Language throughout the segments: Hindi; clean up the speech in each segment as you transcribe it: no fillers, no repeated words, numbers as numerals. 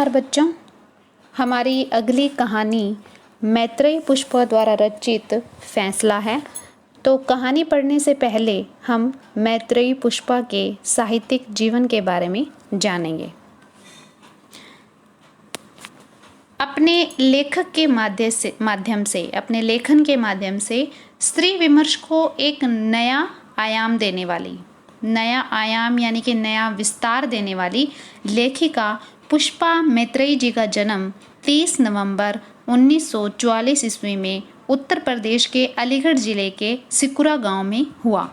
नमस्कार बच्चों, हमारी अगली कहानी मैत्रेयी पुष्पा द्वारा रचित फैसला है। तो कहानी पढ़ने से पहले हम मैत्रेयी पुष्पा के साहित्यिक जीवन के बारे में जानेंगे। अपने लेखक के माध्यम से अपने लेखन के माध्यम से स्त्री विमर्श को एक नया आयाम देने वाली, नया आयाम यानी कि नया विस्तार देने वाली लेखिका पुष्पा मैत्रेयी जी का जन्म 30 नवंबर 1944 ईस्वी में उत्तर प्रदेश के अलीगढ़ जिले के सिकुरा गांव में हुआ।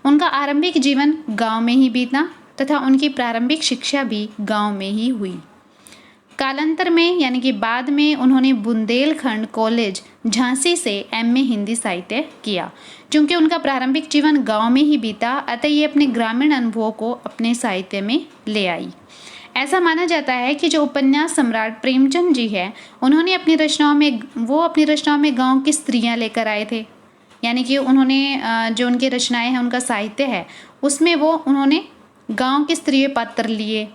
उनका आरंभिक जीवन गांव में ही बीता तथा उनकी प्रारंभिक शिक्षा भी गांव में ही हुई। कालांतर में यानी कि बाद में उन्होंने बुंदेलखंड कॉलेज झांसी से एमए हिंदी साहित्य किया। चूंकि उनका प्रारंभिक जीवन गांव में ही बीता, अतः ये अपने ग्रामीण अनुभवों को अपने साहित्य में ले आई। ऐसा माना जाता है कि जो उपन्यास सम्राट प्रेमचंद जी है, उन्होंने अपनी रचनाओं में गांव की स्त्रियां लेकर आए थे। यानी कि उन्होंने जो उनकी रचनाएं हैं, उनका साहित्य है, उसमें उन्होंने गांव के स्त्रीय पात्र लिए।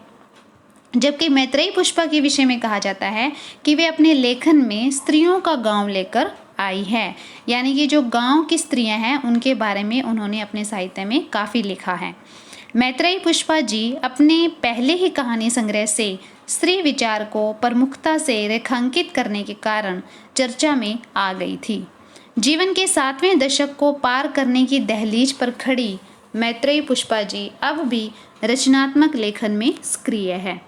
जबकि मैत्रेयी पुष्पा के विषय में कहा जाता है कि वे अपने लेखन में स्त्रियों का गांव लेकर आई है। यानी कि जो गांव की स्त्रियां हैं, उनके बारे में उन्होंने अपने साहित्य में काफ़ी लिखा है। मैत्रेयी पुष्पा जी अपने पहले ही कहानी संग्रह से स्त्री विचार को प्रमुखता से रेखांकित करने के कारण चर्चा में आ गई थी। जीवन के 7वें दशक को पार करने की दहलीज पर खड़ी मैत्रेयी पुष्पा जी अब भी रचनात्मक लेखन में सक्रिय है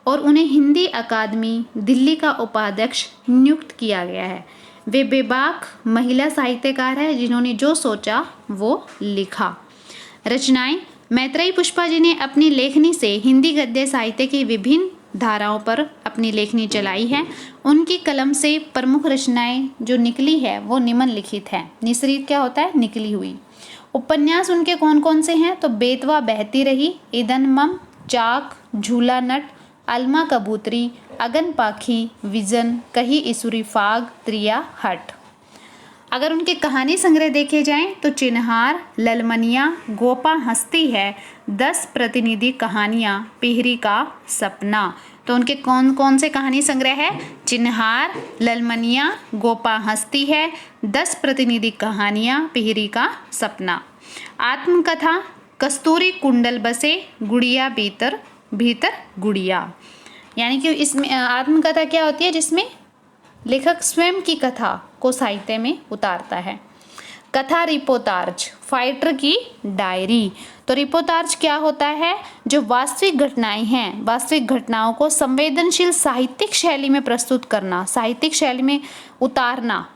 और उन्हें हिंदी अकादमी दिल्ली का उपाध्यक्ष नियुक्त किया गया है। वे बेबाक महिला साहित्यकार है जिन्होंने जो सोचा वो लिखा। रचनाएं मैत्रेयी पुष्पा जी ने अपनी लेखनी से हिंदी गद्य साहित्य की विभिन्न धाराओं पर अपनी लेखनी चलाई है। उनकी कलम से प्रमुख रचनाएं जो निकली है वो निम्नलिखित है। निसृत क्या होता है? निकली हुई। उपन्यास उनके कौन कौन से हैं? तो बेतवा बहती रही, ईंधन मम, चाक, झूला नट, अलमा कबूतरी, अगन पाखी, विजन, कही इसुरी फाग, त्रिया हट। अगर उनके कहानी संग्रह देखे जाएं तो चिन्हार, ललमनिया, गोपा हंसती है, 10 प्रतिनिधि कहानियां, पिहरी का सपना। तो उनके कौन कौन से कहानी संग्रह है? चिन्हार, ललमनिया, गोपा हंसती है, 10 प्रतिनिधि कहानियां, पिहरी का सपना। आत्मकथा कस्तूरी कुंडल बसे, गुड़िया भीतर भीतर गुड़िया। यानी कि इसमें आत्मकथा क्या होती है? जिसमें लेखक स्वयं की कथा को साहित्य में उतारता है। कथा रिपोर्टाज, फाइटर की डायरी। तो रिपोर्टाज क्या होता है? जो वास्तविक घटनाएं हैं, वास्तविक घटनाओं को संवेदनशील साहित्यिक शैली में प्रस्तुत करना, साहित्यिक शैली में उतारना,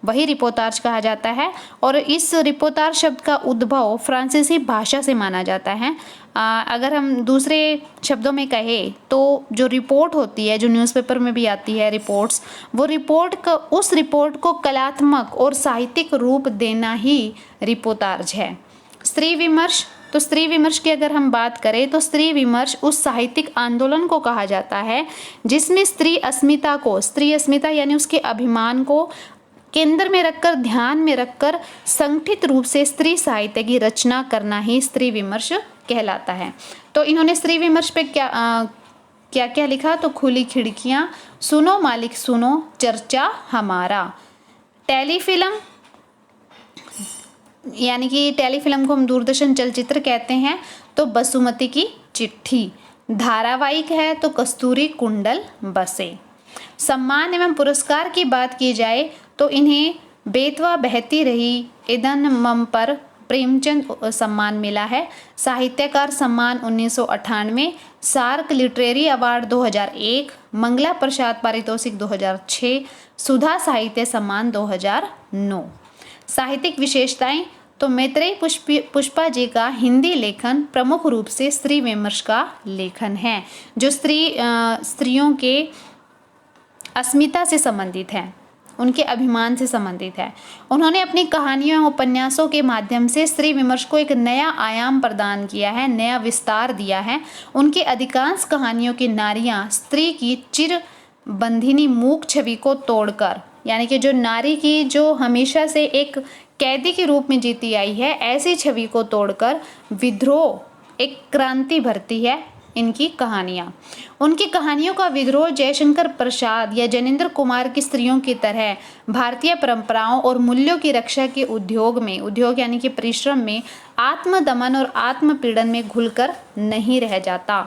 वही रिपोर्टाज कहा जाता है। और इस रिपोर्टाज शब्द का उद्भव फ्रांसीसी भाषा से माना जाता है। अगर हम दूसरे शब्दों में कहें तो जो रिपोर्ट होती है, जो न्यूज़पेपर में भी आती है रिपोर्ट्स, वो उस रिपोर्ट को कलात्मक और साहित्यिक रूप देना ही रिपोर्टाज है। स्त्री विमर्श, तो स्त्री विमर्श की अगर हम बात करें तो स्त्री विमर्श उस साहित्यिक आंदोलन को कहा जाता है जिसमें स्त्री अस्मिता यानी उसके अभिमान को केंद्र में रखकर, ध्यान में रखकर संगठित रूप से स्त्री साहित्य की रचना करना ही स्त्री विमर्श कहलाता है। तो इन्होंने स्त्री विमर्श पे क्या क्या लिखा? तो खुली खिड़कियां, सुनो मालिक सुनो, चर्चा हमारा। टेलीफिल्म, यानी कि टेलीफिल्म को हम दूरदर्शन चलचित्र कहते हैं, तो बसुमती की चिट्ठी। धारावाहिक है तो कस्तूरी कुंडल बसे। सम्मान एवं पुरस्कार की बात की जाए तो इन्हें बेतवा बहती रही, ईंधन मम पर प्रेमचंद सम्मान मिला है। साहित्यकार सम्मान 1998, सार्क लिटरेरी अवार्ड 2001, मंगला प्रसाद पारितोषिक 2006, सुधा साहित्य सम्मान 2009। साहित्यिक विशेषताएं, तो मैत्रेयी पुष्पा जी का हिंदी लेखन प्रमुख रूप से स्त्री विमर्श का लेखन है, जो स्त्रियों के अस्मिता से संबंधित है, उनके अभिमान से संबंधित है। उन्होंने अपनी कहानियों और उपन्यासों के माध्यम से स्त्री विमर्श को एक नया आयाम प्रदान किया है, नया विस्तार दिया है। उनकी अधिकांश कहानियों की नारियां स्त्री की चिर बंधिनी मूक छवि को तोड़कर, यानी कि जो नारी की जो हमेशा से एक कैदी के रूप में जीती आई है, ऐसी छवि को तोड़कर विद्रोह, एक क्रांति भरती है, इनकी कहानियाँ। उनकी कहानियों का विद्रोह जयशंकर प्रसाद या जैनेंद्र कुमार की स्त्रियों की तरह भारतीय परंपराओं और मूल्यों की रक्षा के उद्योग यानी कि परिश्रम में, आत्मदमन और आत्मपीड़न में घुलकर नहीं रह जाता।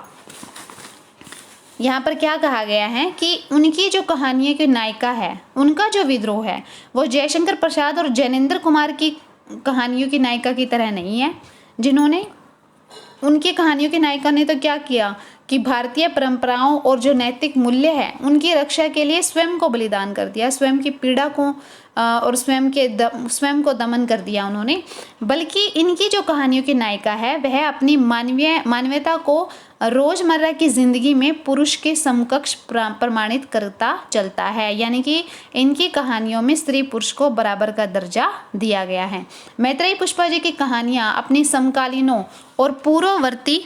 यहाँ पर क्या कहा गया है कि उनकी जो कहानियों की नायिका है, उनका जो विद्रोह है वो जयशंकर प्रसाद और जैनेंद्र कुमार की कहानियों की नायिका की तरह नहीं है, जिन्होंने उनकी कहानियों की नायिका ने तो क्या किया कि भारतीय परंपराओं और जो नैतिक मूल्य है उनकी रक्षा के लिए स्वयं को बलिदान कर दिया, स्वयं की पीड़ा को और स्वयं को दमन कर दिया उन्होंने। बल्कि इनकी जो कहानियों की नायिका है वह अपनी मानवीयता को रोजमर्रा की जिंदगी में पुरुष के समकक्ष प्रमाणित करता चलता है, यानी कि इनकी कहानियों में स्त्री पुरुष को बराबर का दर्जा दिया गया है। मैत्रेयी पुष्पा जी की कहानियाँ अपनी समकालीनों और पूर्ववर्ती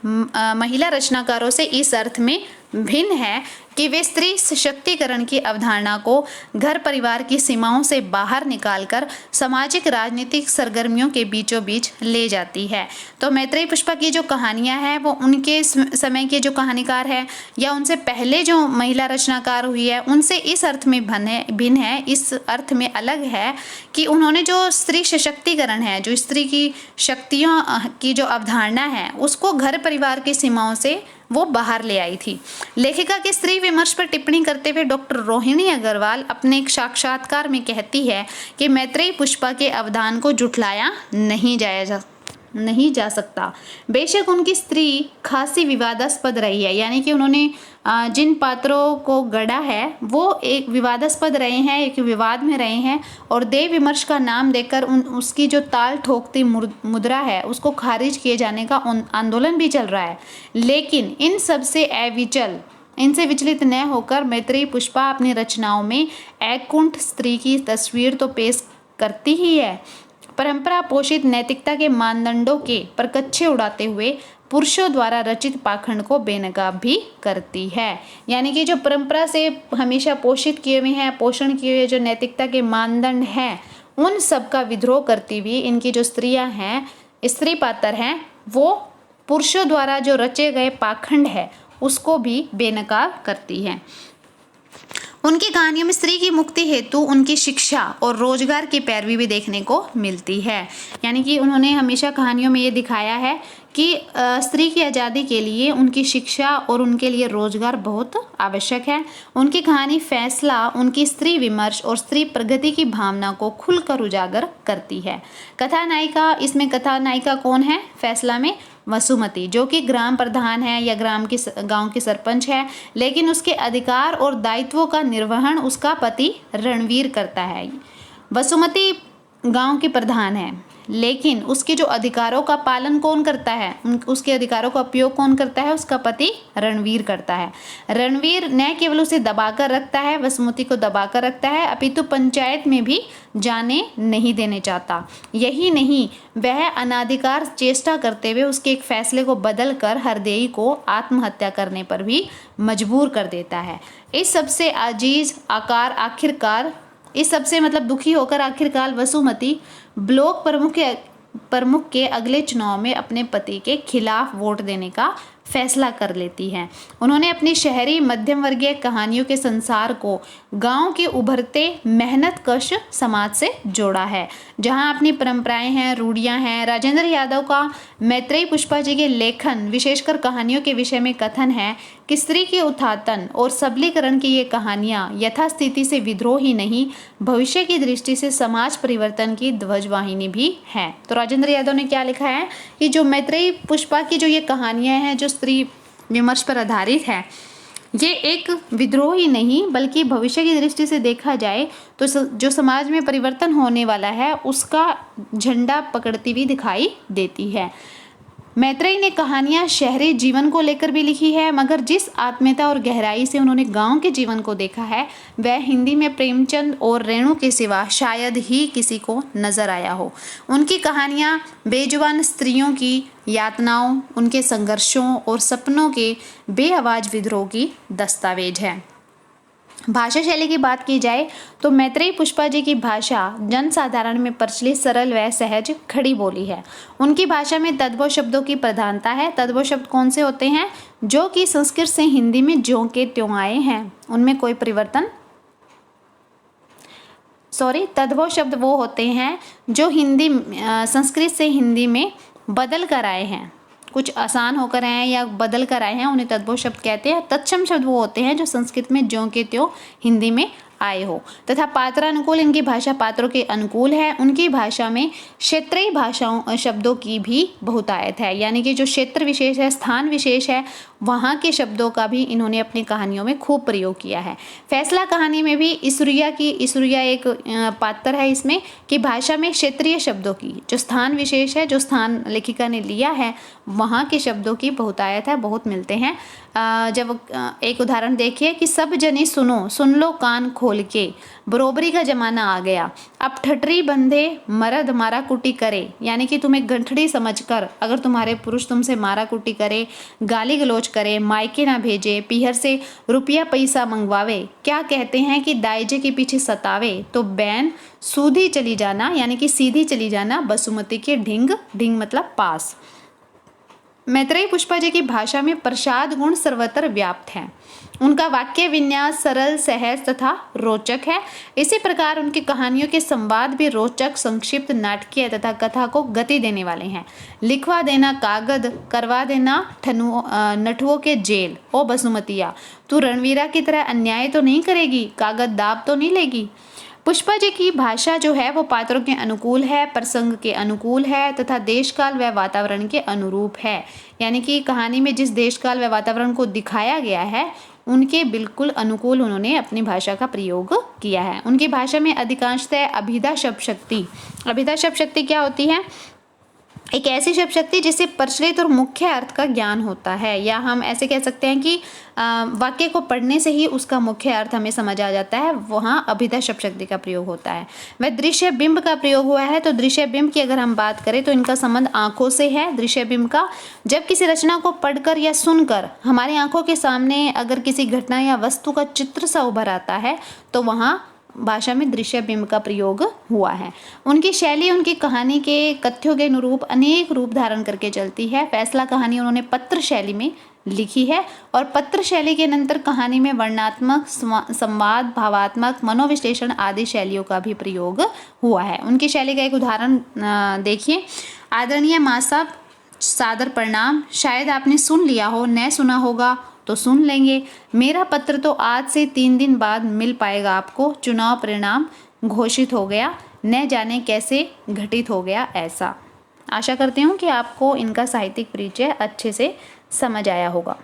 महिला रचनाकारों से इस अर्थ में भिन्न है कि वे स्त्री सशक्तिकरण की अवधारणा को घर परिवार की सीमाओं से बाहर निकालकर सामाजिक राजनीतिक सरगर्मियों के बीचों बीच ले जाती है। तो मैत्रेयी पुष्पा की जो कहानियां हैं वो उनके समय के जो कहानीकार है या उनसे पहले जो महिला रचनाकार हुई है उनसे इस अर्थ में भिन्न है, इस अर्थ में अलग है कि उन्होंने जो स्त्री सशक्तिकरण है, जो स्त्री की शक्तियों की जो अवधारणा है उसको घर परिवार की सीमाओं से वो बाहर ले आई थी। लेखिका के स्त्री विमर्श पर टिप्पणी करते हुए डॉक्टर रोहिणी अग्रवाल अपने एक साक्षात्कार में कहती है कि मैत्रेयी पुष्पा के अवदान को झुठलाया नहीं जा सकता। बेशक उनकी स्त्री खासी विवादास्पद रही है, यानी कि उन्होंने जिन पात्रों को गढ़ा है वो एक विवादास्पद रहे हैं, एक विवाद में रहे हैं और देव विमर्श का नाम देकर उसकी जो ताल ठोकती मुद्रा है उसको खारिज किए जाने का आंदोलन भी चल रहा है। लेकिन इन सबसे इनसे विचलित न होकर मैत्रेयी पुष्पा अपनी रचनाओं में एककुंठ स्त्री की तस्वीर तो पेश करती ही है, परंपरा पोषित नैतिकता के मानदंडों के परकच्छे उड़ाते हुए पुरुषों द्वारा रचित पाखंड को बेनकाब भी करती है। यानी कि जो परंपरा से हमेशा पोषित किए हुए हैं, पोषण किए हुए जो नैतिकता के मानदंड हैं उन सब का विद्रोह करती हुई इनकी जो स्त्रियां हैं, स्त्री पात्र हैं, वो पुरुषों द्वारा जो रचे गए पाखंड है उसको भी बेनकाब करती है। उनकी कहानियों में स्त्री की मुक्ति हेतु उनकी शिक्षा और रोजगार की पैरवी भी देखने को मिलती है। यानी कि उन्होंने हमेशा कहानियों में ये दिखाया है कि स्त्री की आज़ादी के लिए उनकी शिक्षा और उनके लिए रोजगार बहुत आवश्यक है। उनकी कहानी फैसला उनकी स्त्री विमर्श और स्त्री प्रगति की भावना को खुलकर उजागर करती है। इसमें कथा नायिका कौन है फैसला में? वसुमती, जो कि ग्राम प्रधान है या गांव की सरपंच है, लेकिन उसके अधिकार और दायित्वों का निर्वहन उसका पति रणवीर करता है। वसुमती गांव की प्रधान है, लेकिन उसके जो अधिकारों का पालन कौन करता है, उसके अधिकारों का उपयोग कौन करता है? उसका पति रणवीर करता है। रणवीर न केवल उसे दबाकर रखता है, वसुमती को दबाकर रखता है, अपितु पंचायत में भी जाने नहीं देने चाहता। यही नहीं, वह अनाधिकार चेष्टा करते हुए उसके एक फैसले को बदलकर हरदेई को आत्महत्या करने पर भी मजबूर कर देता है। इस सबसे दुखी होकर आखिरकार वसुमती ब्लॉक प्रमुख के अगले चुनाव में अपने पति के खिलाफ वोट देने का फैसला कर लेती है। उन्होंने अपनी शहरी मध्यम वर्गीय कहानियों के संसार को गांव के उभरते मेहनतकश समाज से जोड़ा है, जहां अपनी परंपराएं हैं, रूढ़ियां हैं। राजेंद्र यादव का मैत्रेयी पुष्पा जी के लेखन, विशेषकर कहानियों के विषय में कथन है कि स्त्री के उत्थान और सबलीकरण की ये कहानियां यथास्थिति से विद्रोह ही नहीं, भविष्य की दृष्टि से समाज परिवर्तन की ध्वजवाहिनी भी है। तो राजेंद्र यादव ने क्या लिखा है कि जो मैत्रेयी पुष्पा की जो ये कहानियां हैं, जो स्त्री विमर्श पर आधारित है, ये एक विद्रोह ही नहीं बल्कि भविष्य की दृष्टि से देखा जाए तो जो समाज में परिवर्तन होने वाला है उसका झंडा पकड़ती हुई दिखाई देती है। मैत्रेयी ने कहानियां शहरी जीवन को लेकर भी लिखी है, मगर जिस आत्मीयता और गहराई से उन्होंने गांव के जीवन को देखा है वह हिंदी में प्रेमचंद और रेणु के सिवा शायद ही किसी को नजर आया हो। उनकी कहानियां बेजुबान स्त्रियों की यातनाओं, उनके संघर्षों और सपनों के बेआवाज विद्रोह की दस्तावेज है। भाषा शैली की बात की जाए तो मैत्रेयी पुष्पा जी की भाषा जन साधारण में प्रचलित, सरल व सहज खड़ी बोली है। उनकी भाषा में तद्भव शब्दों की प्रधानता है। तद्भव शब्द कौन से होते हैं? जो कि संस्कृत से हिंदी में ज्यों के त्यों आए हैं, उनमें कोई परिवर्तन, तद्भव शब्द वो होते हैं जो संस्कृत से हिंदी में बदल कर आए हैं, कुछ आसान होकर आए हैं या बदल कर आए हैं, उन्हें तद्भव शब्द कहते हैं। तत्सम शब्द वो होते हैं जो संस्कृत में ज्यों के त्यों हिंदी में आए हो। तथा पात्रानुकूल, इनकी भाषा पात्रों के अनुकूल है। उनकी भाषा में क्षेत्रीय भाषाओं शब्दों की भी बहुतायत है, यानी कि जो क्षेत्र विशेष है, स्थान विशेष है, वहाँ के शब्दों का भी इन्होंने अपनी कहानियों में खूब प्रयोग किया है। फैसला कहानी में भी ईसुरिया एक पात्र है इसमें, कि भाषा में क्षेत्रीय शब्दों की, जो स्थान विशेष है, जो स्थान लेखिका ने लिया है, वहाँ के शब्दों की बहुतायत है, बहुत मिलते हैं। जब एक उदाहरण देखिए कि सब जनी सुनो, सुन लो कान खोल के, बरोबरी का जमाना आ गया, अब ठटरी बंधे मर्द मारा कुटी करे, यानी कि तुम्हें गंठड़ी समझकर अगर तुम्हारे पुरुष तुमसे मारा कुटी करे, गाली गलौज करे, मायके ना भेजे, पीहर से रुपया पैसा मंगवावे, क्या कहते हैं कि दाइजे के पीछे सतावे, तो बैन सूधी चली जाना, यानी कि सीधी चली जाना, बसुमती के ढिंग, ढिंग मतलब पास। मैत्रेयी पुष्पा जी की भाषा में प्रसाद गुण सर्वत्र व्याप्त है। उनका वाक्य विन्यास सरल, सहज तथा रोचक है। इसी प्रकार उनकी कहानियों के संवाद भी रोचक, संक्षिप्त, नाटकीय तथा कथा को गति देने वाले हैं। लिखवा देना कागद, करवा देना नठुओं के जेल, ओ बसुमतिया तू रणवीरा की तरह अन्याय तो नहीं करेगी, कागद दाब तो नहीं लेगी। पुष्पा जी की भाषा जो है वो पात्रों के अनुकूल है, प्रसंग के अनुकूल है तथा देश काल व वातावरण के अनुरूप है, यानी कि कहानी में जिस देश काल व वातावरण को दिखाया गया है उनके बिल्कुल अनुकूल उन्होंने अपनी भाषा का प्रयोग किया है। उनकी भाषा में अधिकांशतः अभिधा शब्द शक्ति क्या होती है? एक ऐसी शब्द शक्ति जिससे प्रचलित और मुख्य अर्थ का ज्ञान होता है, या हम ऐसे कह सकते हैं कि वाक्य को पढ़ने से ही उसका मुख्य अर्थ हमें समझ आ जाता है, वहाँ अभिधा शब्द शक्ति का प्रयोग होता है। वह दृश्य बिंब का प्रयोग हुआ है, तो दृश्य बिंब की अगर हम बात करें तो इनका संबंध आंखों से है। दृश्य बिंब का, जब किसी रचना को पढ़कर या सुनकर हमारी आंखों के सामने अगर किसी घटना या वस्तु का चित्र सा उभर आता है तो वहाँ भाषा में दृश्य बिंब का प्रयोग हुआ है। उनकी शैली उनकी कहानी के कथ्यों के अनुरूप अनेक रूप धारण करके चलती है। फैसला कहानी उन्होंने पत्र शैली में लिखी है और पत्र शैली के अनंतर कहानी में वर्णनात्मक, संवाद, भावात्मक, मनोविश्लेषण आदि शैलियों का भी प्रयोग हुआ है। उनकी शैली का एक उदाहरण देखिए। आदरणीय माँ साहब, सादर प्रणाम, शायद आपने सुन लिया हो, न सुना होगा तो सुन लेंगे। मेरा पत्र तो आज से 3 दिन बाद मिल पाएगा आपको। चुनाव परिणाम घोषित हो गया, न जाने कैसे घटित हो गया ऐसा। आशा करती हूँ कि आपको इनका साहित्यिक परिचय अच्छे से समझ आया होगा।